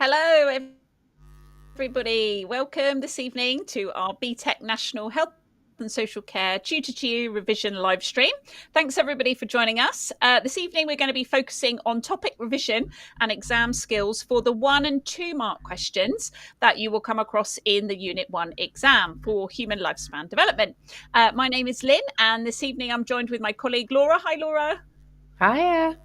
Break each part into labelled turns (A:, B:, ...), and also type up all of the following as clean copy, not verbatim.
A: Hello, everybody. Welcome this evening to our BTEC National Health and Social Care Tutor to You revision live stream. Thanks everybody for joining us. This evening we're going to be focusing on topic revision and exam skills for the 1 and 2 mark questions that you will come across in the Unit 1 exam for human lifespan development. My name is Lynn, and this evening I'm joined with my colleague Laura. Hi Laura.
B: Hiya.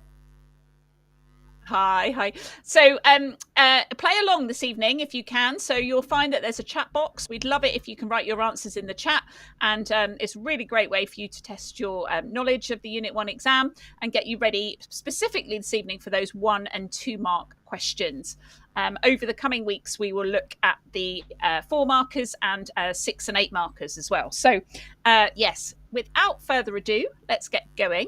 A: Hi. So play along this evening if you can. So you'll find that there's a chat box. We'd love it if you can write your answers in the chat. And it's a really great way for you to test your knowledge of the Unit 1 exam and get you ready specifically this evening for those 1 and 2 mark questions. Over the coming weeks, we will look at the 4 markers and 6 and 8 markers as well. So yes, without further ado, let's get going.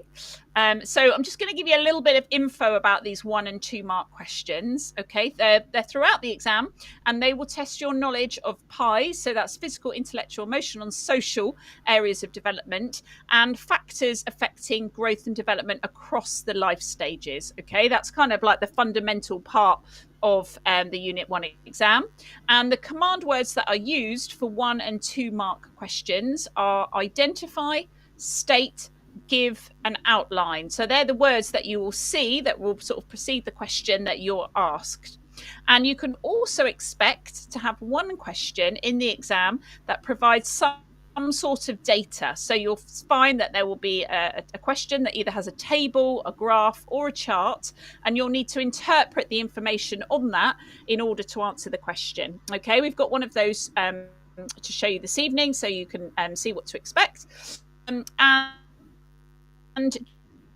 A: So I'm just going to give you a little bit of info about these 1 and 2 mark questions. Okay, they're throughout the exam, and they will test your knowledge of PIEs. So that's physical, intellectual, emotional, and social areas of development, and factors affecting growth and development across the life stages. Okay, that's kind of like the fundamental part of the Unit 1 exam. And the command words that are used for 1 and 2 mark questions are identify, state, give, and outline. So they're the words that you will see that will sort of precede the question that you're asked. And you can also expect to have one question in the exam that provides some sort of data. So you'll find that there will be a question that either has a table, a graph, or a chart, and you'll need to interpret the information on that in order to answer the question. Okay, we've got one of those to show you this evening, so you can see what to expect. And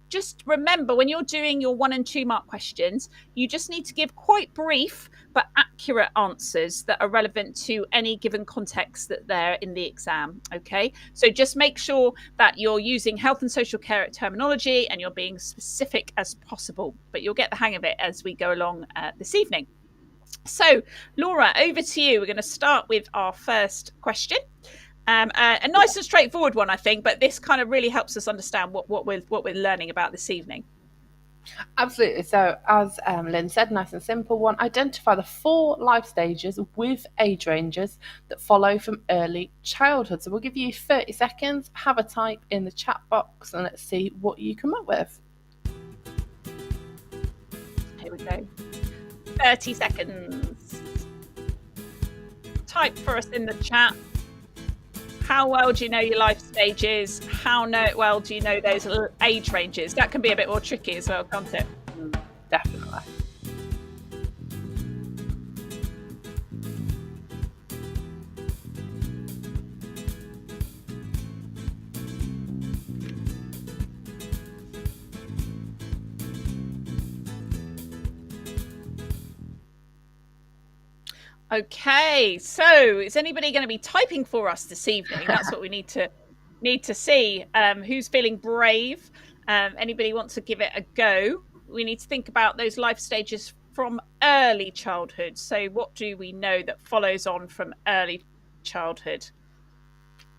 A: just remember, when you're doing your 1 and 2 mark questions, you just need to give quite brief but accurate answers that are relevant to any given context that they're in the exam. Okay, so just make sure that you're using health and social care terminology and you're being specific as possible, but you'll get the hang of it as we go along this evening. So, Laura, over to you. We're going to start with our first question. A nice and straightforward one, I think, but this kind of really helps us understand what we're learning about this evening.
B: Absolutely. So, as Lynn said, nice and simple one. Identify the 4 life stages with age ranges that follow from early childhood. So, we'll give you 30 seconds. Have a type in the chat box, and let's see what you come up with.
A: Here we go. 30 seconds. Type for us in the chat. How well do you know your life stages? How well do you know those age ranges? That can be a bit more tricky as well, can't it?
B: Definitely.
A: Okay, so is anybody going to be typing for us this evening? That's what we need to see. Who's feeling brave? Anybody want to give it a go? We need to think about those life stages from early childhood. So what do we know that follows on from early childhood?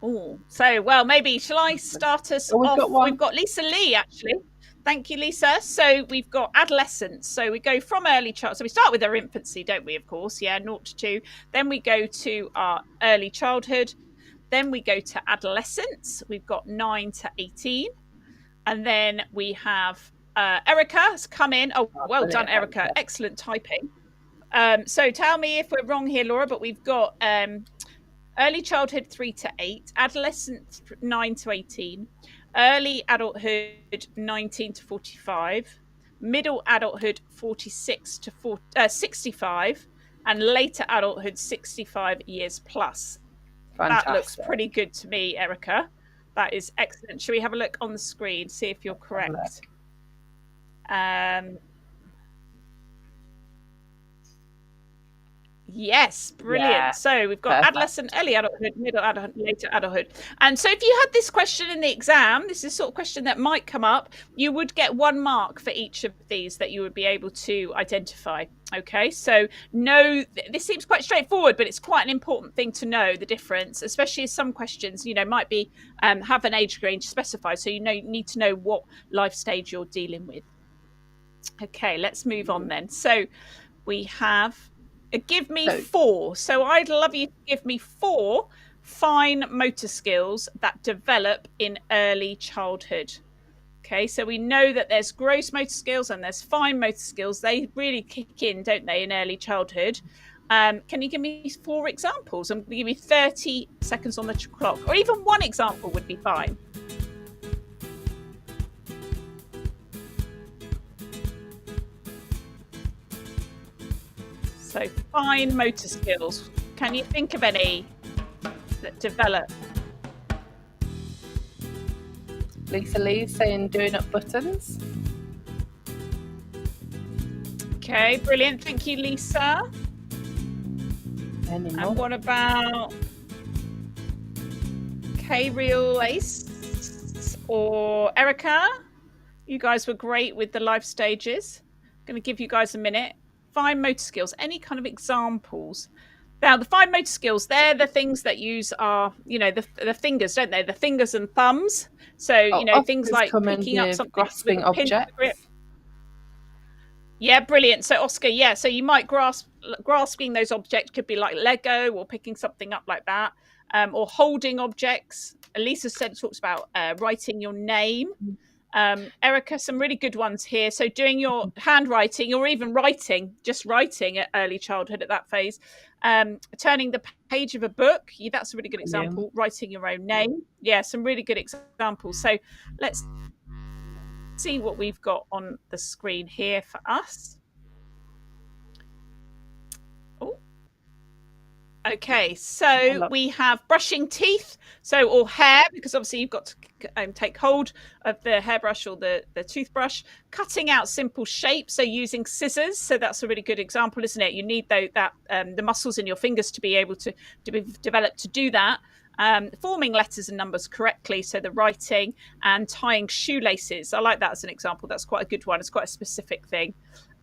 A: Oh, so well, maybe shall I start us off? We've got Lisa Lee, actually. Thank you, Lisa. So we've got adolescence. So we go from early childhood. So we start with our infancy, don't we, of course? Yeah, 0 to 2. Then we go to our early childhood. Then we go to adolescence. We've got 9 to 18. And then we have Erica has come in. Oh, well done, Erica. Excellent typing. So tell me if we're wrong here, Laura, but we've got early childhood 3 to 8, adolescence 9 to 18, early adulthood 19 to 45, middle adulthood 46 to 65, and later adulthood 65 years plus. Fantastic. That looks pretty good to me, Erica. That is excellent. Should we have a look on the screen, see if you're correct? Yes, brilliant. Yeah, so we've got adolescent, early adulthood, middle adulthood, later adulthood. And so if you had this question in the exam, this is the sort of question that might come up, you would get 1 mark for each of these that you would be able to identify. Okay, so no, this seems quite straightforward, but it's quite an important thing to know the difference, especially as some questions, might be have an age range specified. So you need to know what life stage you're dealing with. Okay, let's move on then. So we have give me 4. So I'd love you to give me 4 fine motor skills that develop in early childhood. Okay, so we know that there's gross motor skills and there's fine motor skills. They really kick in, don't they, in early childhood? Can you give me 4 examples? I'm going to give you 30 seconds on the clock, or even 1 example would be fine. So fine motor skills. Can you think of any that develop?
B: Lisa Lee's saying doing up buttons.
A: Okay, brilliant. Thank you, Lisa. And what about K-Real Ace or Erica? You guys were great with the life stages. I'm going to give you guys a minute. Fine motor skills, any kind of examples? Now, the fine motor skills, they're the things that use our, the fingers, don't they? The fingers and thumbs. So, things like picking up something,
B: grasping objects.
A: Yeah, brilliant. So, Oscar, yeah, so you might grasping those objects could be like Lego or picking something up like that, or holding objects. Elisa talks about writing your name. Erica, some really good ones here. So doing your handwriting or even just writing at early childhood at that phase. Turning the page of a book. That's a really good example. Yeah. Writing your own name. Yeah, some really good examples. So let's see what we've got on the screen here for us. Oh, Okay, so we have brushing teeth, or hair, because obviously you've got to take hold of the hairbrush or the toothbrush. Cutting out simple shapes, so using scissors. So that's a really good example, isn't it? You need the muscles in your fingers to be able to be developed to do that. Forming letters and numbers correctly, so the writing, and tying shoelaces. I like that as an example. That's quite a good one. It's quite a specific thing.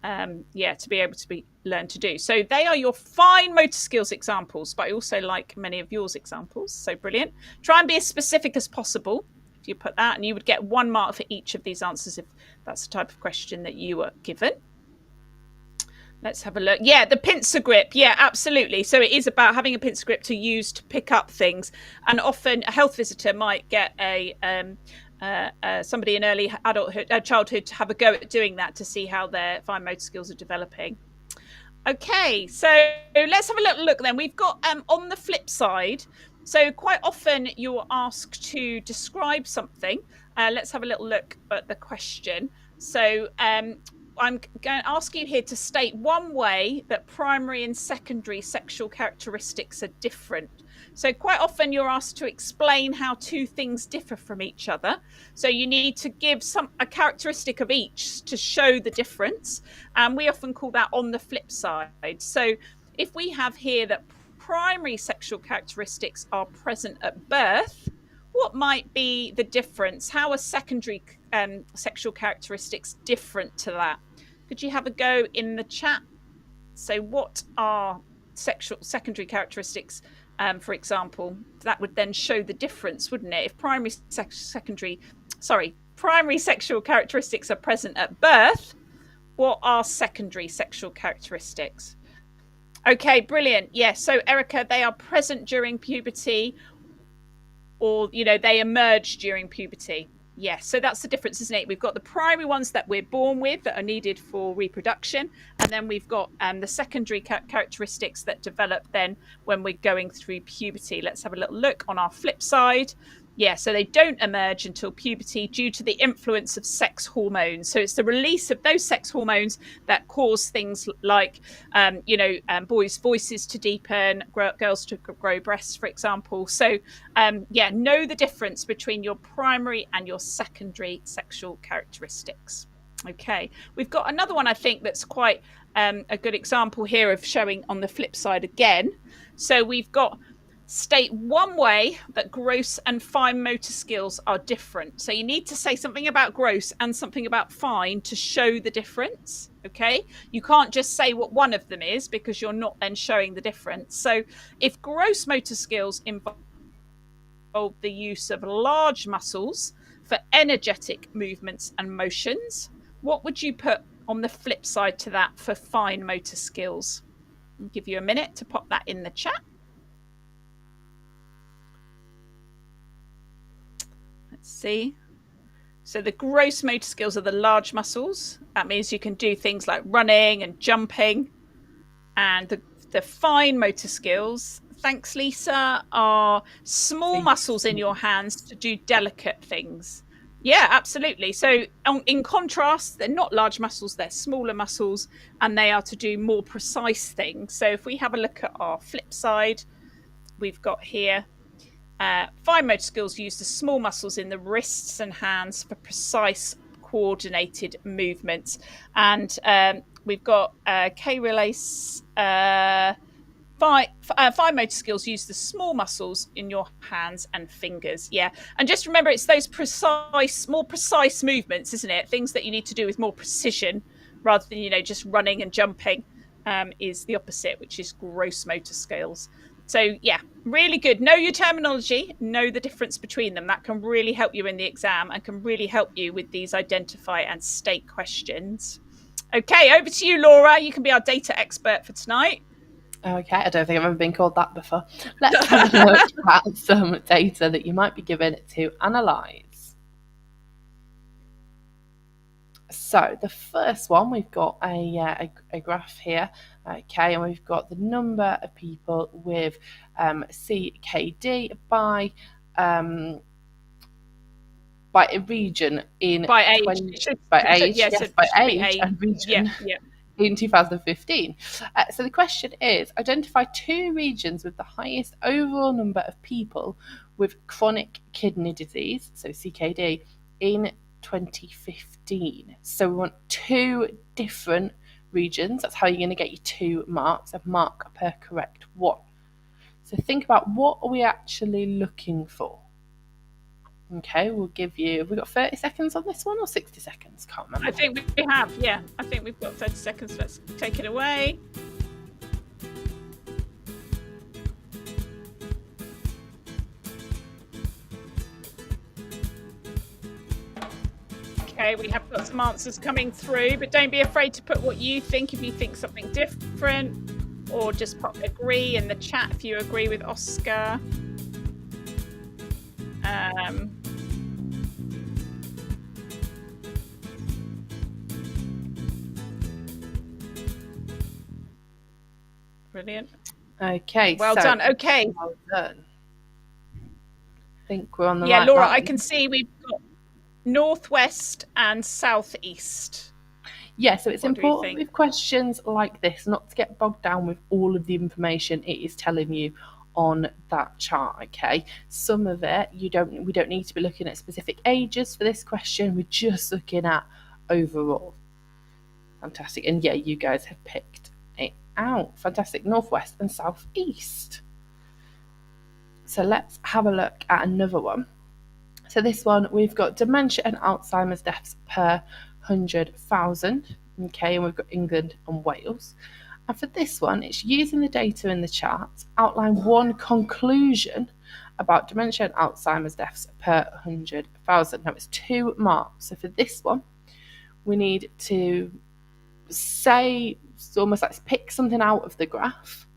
A: To be able to learn to do. So they are your fine motor skills examples, but I also like many of yours examples. So brilliant. Try and be as specific as possible if you put that, and you would get 1 mark for each of these answers if that's the type of question that you were given. Let's have a look. Yeah, the pincer grip. Yeah, absolutely. So it is about having a pincer grip to use to pick up things. And often a health visitor might get somebody in early childhood to have a go at doing that to see how their fine motor skills are developing. Okay, so let's have a little look then. We've got on the flip side, so quite often you're asked to describe something. Let's have a little look at the question. So I'm going to ask you here to state one way that primary and secondary sexual characteristics are different. So quite often you're asked to explain how two things differ from each other. So you need to give a characteristic of each to show the difference. And we often call that on the flip side. So if we have here that primary sexual characteristics are present at birth, what might be the difference? How are secondary sexual characteristics different to that? Could you have a go in the chat? So what are secondary characteristics, for example? That would then show the difference, wouldn't it? If primary sexual characteristics are present at birth, what are secondary sexual characteristics? Okay, brilliant. Yes, so Erica, they are present during puberty, or they emerge during puberty. Yes, so that's the difference, isn't it? We've got the primary ones that we're born with that are needed for reproduction, and then we've got the secondary characteristics that develop then when we're going through puberty. Let's have a little look on our flip side. Yeah, so they don't emerge until puberty due to the influence of sex hormones. So it's the release of those sex hormones that cause things like, boys' voices to deepen, girls to grow breasts, for example. So, know the difference between your primary and your secondary sexual characteristics. Okay, we've got another one, I think, that's quite a good example here of showing on the flip side again. So we've got state one way that gross and fine motor skills are different. So you need to say something about gross and something about fine to show the difference. Okay, you can't just say what one of them is because you're not then showing the difference. So if gross motor skills involve the use of large muscles for energetic movements and motions, what would you put on the flip side to that for fine motor skills? I'll give you a minute to pop that in the chat. Let's see. So the gross motor skills are the large muscles. That means you can do things like running and jumping. And the fine motor skills, thanks Lisa, are small muscles in your hands to do delicate things. Yeah, absolutely. So in contrast, they're not large muscles, they're smaller muscles, and they are to do more precise things. So if we have a look at our flip side, we've got here, fine motor skills use the small muscles in the wrists and hands for precise coordinated movements. And we've got K-Relace, fine motor skills use the small muscles in your hands and fingers. Yeah, and just remember, it's those more precise movements, isn't it? Things that you need to do with more precision rather than just running and jumping is the opposite, which is gross motor skills. So yeah, really good. Know your terminology, know the difference between them. That can really help you in the exam and can really help you with these identify and state questions. Okay, over to you, Laura. You can be our data expert for tonight.
B: Okay, I don't think I've ever been called that before. Let's have a look at some data that you might be given to analyse. So the first one, we've got a graph here, okay, and we've got the number of people with CKD by a region in
A: by age,
B: and region.
A: yeah.
B: in 2015. So the question is, identify 2 regions with the highest overall number of people with chronic kidney disease, so CKD, in 2015. So we want 2 different regions. That's how you're going to get your 2 marks, a mark per correct one. So think about, what are we actually looking for? Okay, we'll give you, have we got 30 seconds on this one or 60 seconds? Can't remember.
A: I think we have, yeah. I think we've got 30 seconds. Let's take it away. Okay, we have got some answers coming through, but don't be afraid to put what you think if you think something different, or just pop agree in the chat if you agree with Oscar. Brilliant.
B: Okay.
A: Well done. Okay.
B: Well done. I think we're on the
A: right. Yeah, Laura,
B: line.
A: I can see we've got northwest and southeast.
B: Yeah, so it's important with questions like this not to get bogged down with all of the information it is telling you on that chart. Okay, some of it we don't need to be looking at specific ages for this question. We're just looking at overall. Fantastic. And yeah, you guys have picked it out. Fantastic. Northwest and southeast. So let's have a look at another one. So this one, we've got dementia and Alzheimer's deaths per 100,000. Okay, and we've got England and Wales. And for this one, it's using the data in the chart, outline one conclusion about dementia and Alzheimer's deaths per 100,000. Now it's 2 marks. So for this one, we need to say, it's almost like pick something out of the graph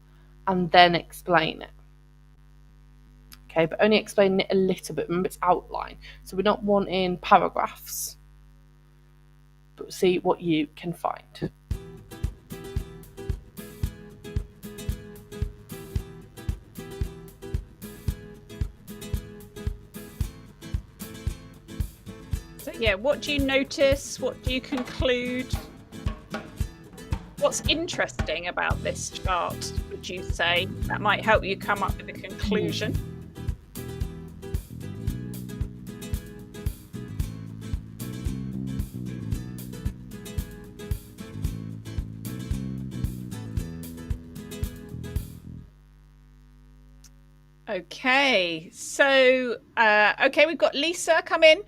B: and then explain it. Okay, but only explain it a little bit. Remember, it's outline. So we're not wanting paragraphs, but see what you can find.
A: So yeah, what do you notice? What do you conclude? What's interesting about this chart, would you say? That might help you come up with a conclusion. Okay, so we've got Lisa come in.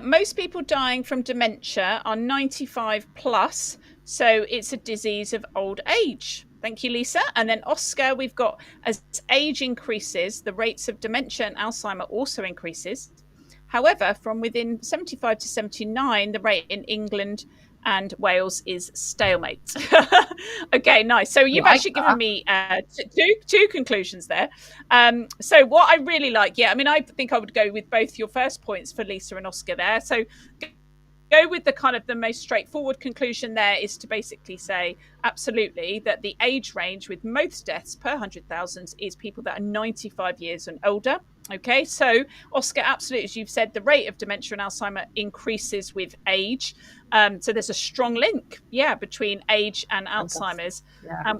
A: Most people dying from dementia are 95 plus, so it's a disease of old age. Thank you, Lisa. And then Oscar, we've got, as age increases, the rates of dementia and Alzheimer also increases. However, from within 75 to 79, the rate in England and Wales is stalemate. Okay, nice. So you've actually given me two conclusions there. So what I really like, I think I would go with both your first points for Lisa and Oscar there. So go with the kind of the most straightforward conclusion there is to basically say absolutely that the age range with most deaths per 100,000 is people that are 95 years and older. Okay, so Oscar, absolutely, as you've said, the rate of dementia and Alzheimer increases with age. So there's a strong link, between age and Alzheimer's. Yeah.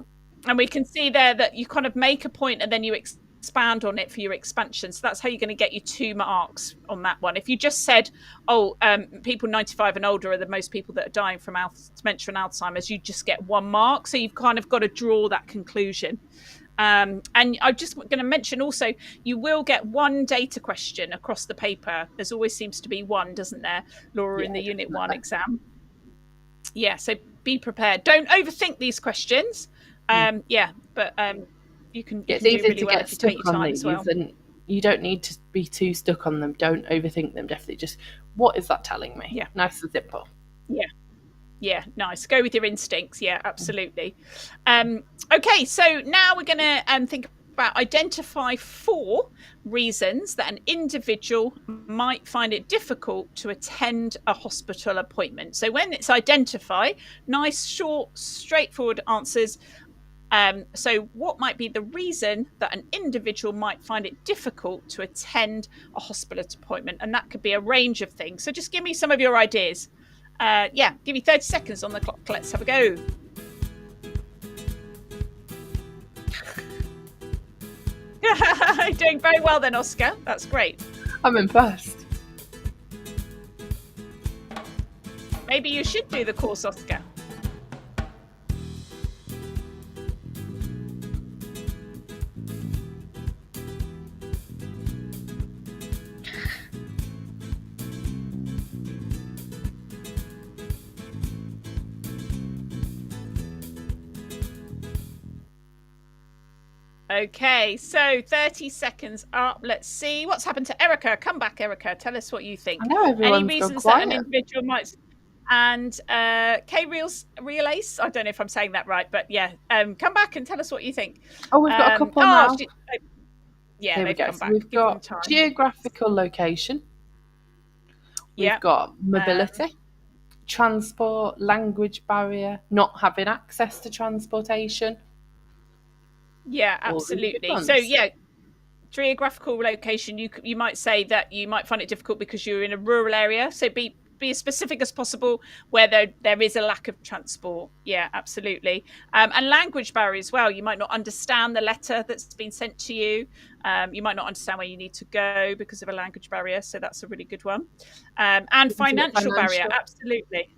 A: And we can see there that you kind of make a point and then you expand on it for your expansion. So that's how you're going to get your 2 marks on that one. If you just said, people 95 and older are the most people that are dying from dementia and Alzheimer's, you just get 1 mark. So you've kind of got to draw that conclusion. And I'm just going to mention also, you will get 1 data question across the paper. There's always seems to be 1, doesn't there, Laura, in the Unit 1 exam? Yeah, so be prepared. Don't overthink these questions. But you can,
B: it's
A: do
B: easy
A: really
B: to
A: well
B: get
A: if you take
B: stuck
A: your time
B: on
A: as
B: these,
A: well.
B: and you don't need to be too stuck on them. Don't overthink them. Definitely just, what is that telling me?
A: Yeah.
B: Nice and simple.
A: Yeah, nice. Go with your instincts. Yeah, absolutely. Okay, so now we're going to think about identify 4 reasons that an individual might find it difficult to attend a hospital appointment. So when it's identify, nice, short, straightforward answers. So what might be the reason that an individual might find it difficult to attend a hospital appointment? And that could be a range of things. So just give me some of your ideas. Give you 30 seconds on the clock. Let's have a go. Doing very well then, Oscar. That's great.
B: I'm impressed.
A: Maybe you should do the course, Oscar. Okay, so 30 seconds up. Let's see what's happened to Erica. Come back, Erica. Tell us what you think.
B: I know everyone's
A: Any reasons
B: gone
A: that
B: quiet.
A: an individual might... And K Real Ace, I don't know if I'm saying that right, but yeah, come back and tell us what you think.
B: Oh, we've got a couple now.
A: Yeah,
B: here we go.
A: Come back.
B: So we've got geographical location. We've got mobility, transport, language barrier, not having access to transportation.
A: Yeah, absolutely. So yeah, geographical location, you might say that you might find it difficult because you're in a rural area. So be as specific as possible where there is a lack of transport. Yeah, absolutely. And language barrier as well. You might not understand the letter that's been sent to you. You might not understand where you need to go because of a language barrier. So that's a really good one. And financial barrier, absolutely.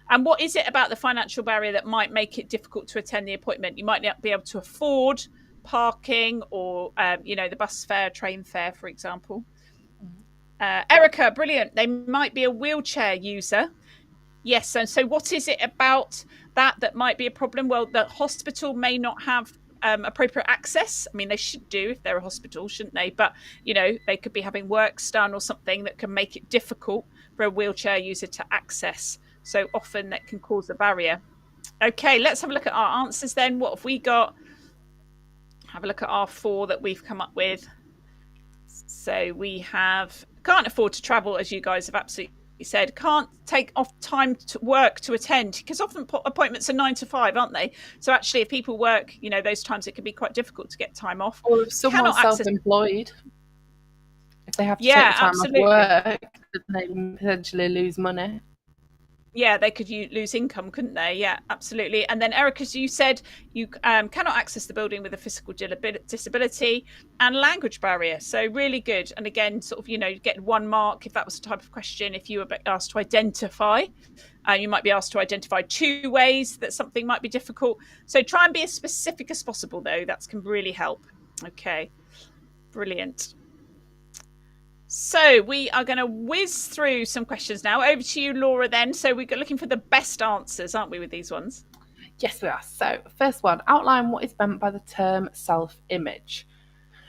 A: And what is it about the financial barrier that might make it difficult to attend the appointment? You might not be able to afford parking or, the bus fare, train fare, for example. Erica, brilliant. They might be a wheelchair user. Yes. And so what is it about that might be a problem? Well, the hospital may not have appropriate access. I mean, they should do if they're a hospital, shouldn't they? But, they could be having works done or something that can make it difficult for a wheelchair user to access. So often that can cause a barrier. Okay, let's have a look at our answers then. What have we got? Have a look at our 4 that we've come up with. So we have can't afford to travel, as you guys have absolutely said. Can't take off time to work to attend, because often appointments are 9 to 5, aren't they? So actually, if people work, those times, it can be quite difficult to get time off.
B: Or if someone's self-employed, if they have to take time off work, they can potentially lose money.
A: Yeah, they could lose income, couldn't they? Yeah, absolutely. And then, Erica, as you said, you cannot access the building with a physical disability and language barrier. So really good. And again, sort of, you get 1 mark if that was the type of question. If you were asked to identify, you might be asked to identify 2 ways that something might be difficult. So try and be as specific as possible, though. That can really help. Okay, brilliant. So we are going to whiz through some questions now. Over to you, Laura, then. So we're looking for the best answers, aren't we, with these ones?
B: Yes, we are. So first one, outline what is meant by the term self-image.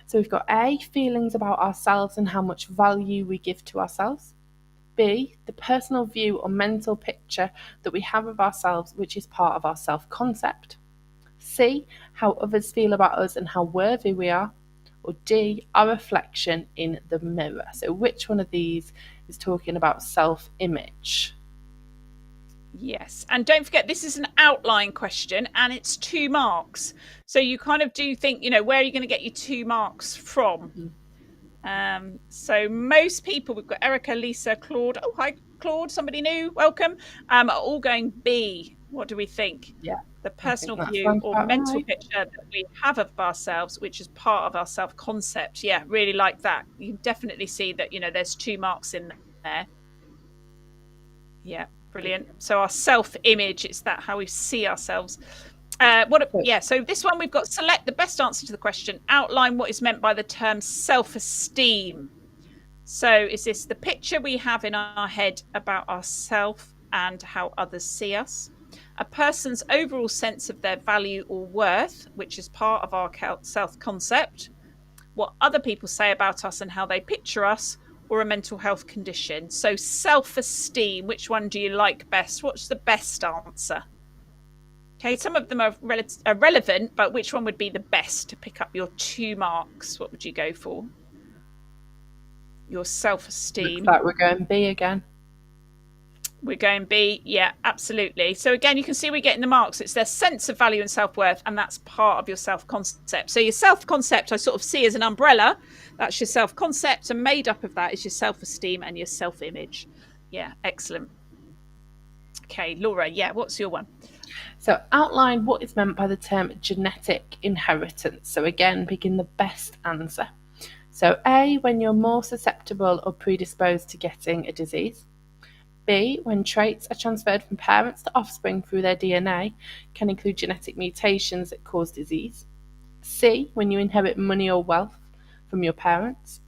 B: So we've got A, feelings about ourselves and how much value we give to ourselves. B, the personal view or mental picture that we have of ourselves, which is part of our self-concept. C, how others feel about us and how worthy we are. Or D, our reflection in the mirror. So which one of these is talking about self-image?
A: Yes. And don't forget, this is an outline question and it's 2 marks. So you kind of do think, where are you going to get your 2 marks from? So most people, we've got Erica, Lisa, Claude. Oh, hi, Claude. Somebody new. Welcome. Are all going B. What do we think?
B: Yeah.
A: The personal view or mental picture that we have of ourselves, which is part of our self-concept. Yeah, really like that. You definitely see that, there's 2 marks in there. Yeah, brilliant. So our self-image, it's that how we see ourselves. So this one we've got select the best answer to the question. Outline what is meant by the term self-esteem. So is this the picture we have in our head about ourselves and how others see us? A person's overall sense of their value or worth, which is part of our self-concept, what other people say about us and how they picture us, or a mental health condition. So self-esteem, which one do you like best? What's the best answer? Okay, some of them are relevant, but which one would be the best to pick up your 2 marks? What would you go for? Your self-esteem.
B: Looks like we're going B again.
A: We're going B. Yeah, absolutely. So again, you can see we're getting the marks. It's their sense of value and self-worth, and that's part of your self-concept. So your self-concept, I sort of see as an umbrella. That's your self-concept, and made up of that is your self-esteem and your self-image. Yeah, excellent. Okay, Laura, yeah, what's your one?
B: So outline what is meant by the term genetic inheritance. So again, picking the best answer. So A, when you're more susceptible or predisposed to getting a disease. B, when traits are transferred from parents to offspring through their DNA, can include genetic mutations that cause disease. C, when you inherit money or wealth from your parents.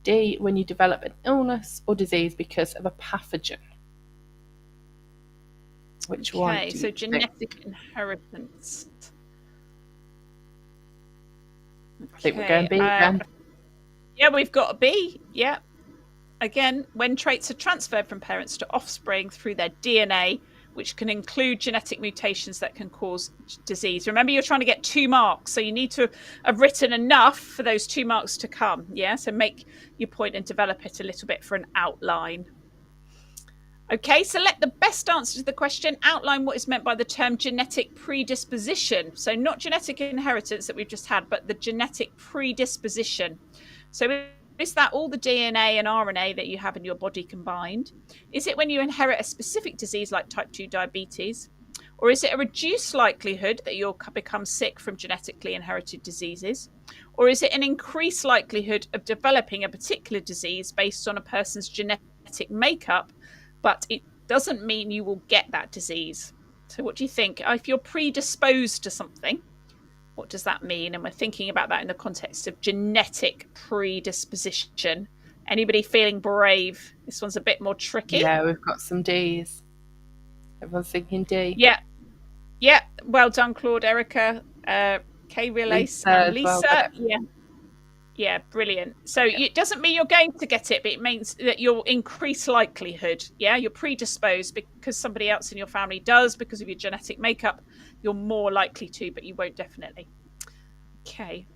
B: D, when you develop an illness or disease because of a pathogen. Which one?
A: Okay, so genetic inheritance.
B: I think we're going B again.
A: Yeah, we've got a B. Yeah. Again, when traits are transferred from parents to offspring through their DNA, which can include genetic mutations that can cause disease. Remember, you're trying to get 2 marks, so you need to have written enough for those 2 marks to come. Yeah, so make your point and develop it a little bit for an outline. Okay, select the best answer to the question. Outline what is meant by the term genetic predisposition. So not genetic inheritance that we've just had, but the genetic predisposition. So is that all the DNA and RNA that you have in your body combined? Is it when you inherit a specific disease like type 2 diabetes? Or is it a reduced likelihood that you'll become sick from genetically inherited diseases? Or is it an increased likelihood of developing a particular disease based on a person's genetic makeup, but it doesn't mean you will get that disease? So what do you think? If you're predisposed to something, what does that mean? And we're thinking about that in the context of genetic predisposition. Anybody feeling brave? This one's a bit more tricky.
B: Yeah, we've got some D's. Everyone's thinking D.
A: Yeah. Yeah. Well done, Claude, Erica, Kay Relace, and Lisa. Well, yeah. Yeah, brilliant. So it doesn't mean you're going to get it, but it means that you'll increase likelihood. Yeah, you're predisposed because somebody else in your family does, because of your genetic makeup. You're more likely to, but you won't definitely. Okay.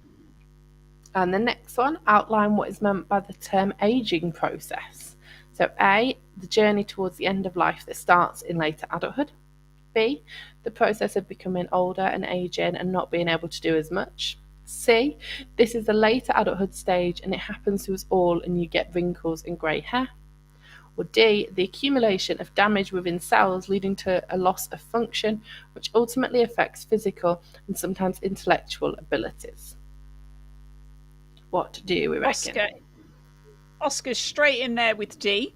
B: And the next one, outline what is meant by the term aging process. So A, the journey towards the end of life that starts in later adulthood. B, the process of becoming older and aging and not being able to do as much. C, this is the later adulthood stage and it happens to us all and you get wrinkles and grey hair. Or D, the accumulation of damage within cells leading to a loss of function, which ultimately affects physical and sometimes intellectual abilities. What do we reckon?
A: Oscar's straight in there with D.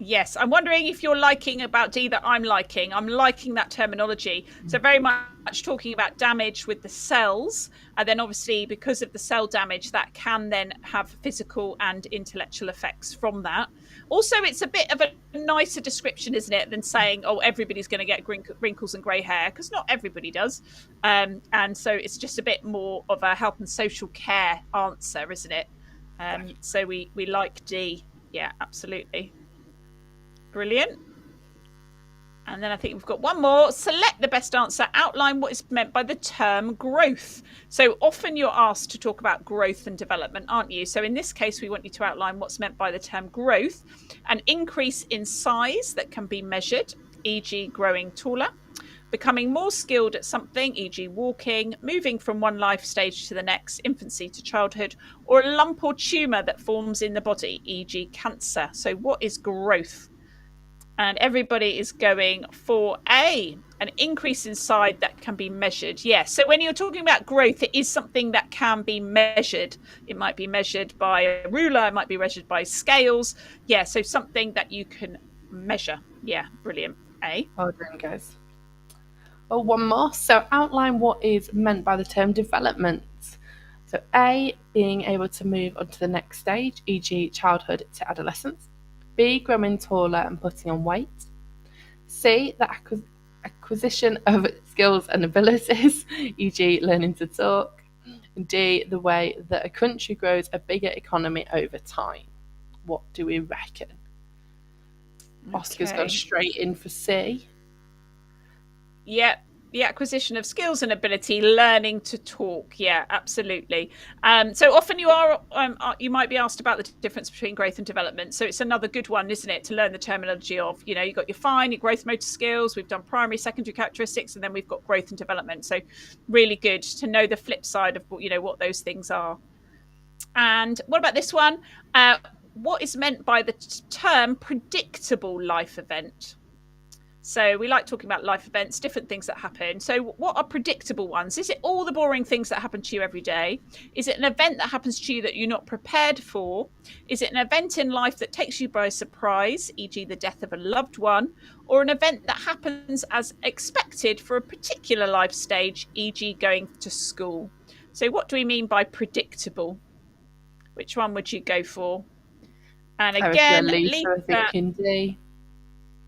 A: Yes, I'm wondering if you're liking about D that I'm liking. I'm liking that terminology. So very much talking about damage with the cells. And then obviously because of the cell damage, that can then have physical and intellectual effects from that. Also, it's a bit of a nicer description, isn't it, than saying, oh, everybody's going to get wrinkles and grey hair, because not everybody does. And so it's just a bit more of a health and social care answer, isn't it? So we like D. Yeah, absolutely. Brilliant. And then I think we've got one more. Select the best answer. Outline what is meant by the term growth. So often you're asked to talk about growth and development, aren't you? So in this case, we want you to outline what's meant by the term growth. An increase in size that can be measured, e.g. growing taller, becoming more skilled at something, e.g. walking, moving from one life stage to the next, infancy to childhood, or a lump or tumour that forms in the body, e.g. cancer. So what is growth? And everybody is going for A, an increase in size that can be measured. Yes. So when you're talking about growth, it is something that can be measured. It might be measured by a ruler. It might be measured by scales. Yeah. So something that you can measure. Yeah. Brilliant. A.
B: Well done, guys. Well, one more. So outline what is meant by the term development. So A, being able to move on to the next stage, e.g. childhood to adolescence. B, growing taller and putting on weight. C, the acquisition of skills and abilities, e.g. learning to talk. And D, the way that a country grows a bigger economy over time. What do we reckon? Okay. Oscar's gone straight in for C.
A: Yeah. The acquisition of skills and ability, learning to talk. Yeah, absolutely. So often you might be asked about the difference between growth and development. So it's another good one, isn't it, to learn the terminology of, you've got your growth motor skills. We've done primary, secondary characteristics, and then we've got growth and development. So really good to know the flip side of, what those things are. And what about this one? what is meant by the term predictable life event? So we like talking about life events, different things that happen. So what are predictable ones? Is it all the boring things that happen to you every day? Is it an event that happens to you that you're not prepared for? Is it an event in life that takes you by surprise, e.g. the death of a loved one? Or an event that happens as expected for a particular life stage, e.g. going to school? So what do we mean by predictable? Which one would you go for? And again,
B: Lisa, I think in D.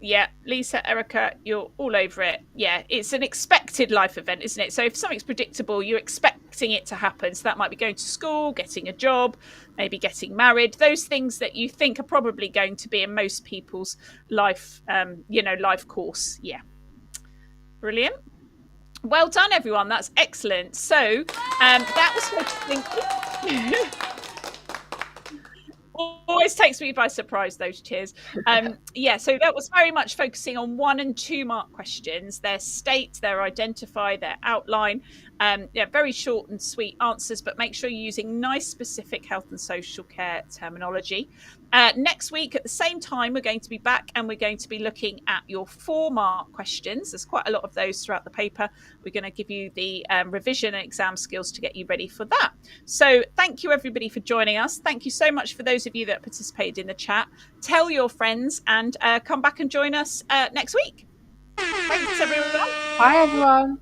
A: Yeah, Lisa, Erica, you're all over it. Yeah, it's an expected life event, isn't it? So if something's predictable, you're expecting it to happen. So that might be going to school, getting a job, maybe getting married. Those things that you think are probably going to be in most people's life, life course. Yeah. Brilliant. Well done, everyone. That's excellent. So that was focusing. Always takes me by surprise, those cheers. So that was very much focusing on 1 and 2 mark questions, their state, their identify, their outline. Very short and sweet answers, but make sure you're using nice specific health and social care terminology. Next week at the same time, we're going to be back and we're going to be looking at your 4 mark questions. There's quite a lot of those throughout the paper. We're going to give you the revision and exam skills to get you ready for that. So thank you everybody for joining us. Thank you so much for those of you that participated in the chat. Tell your friends and come back and join us next week. Thanks everyone.
B: Bye everyone.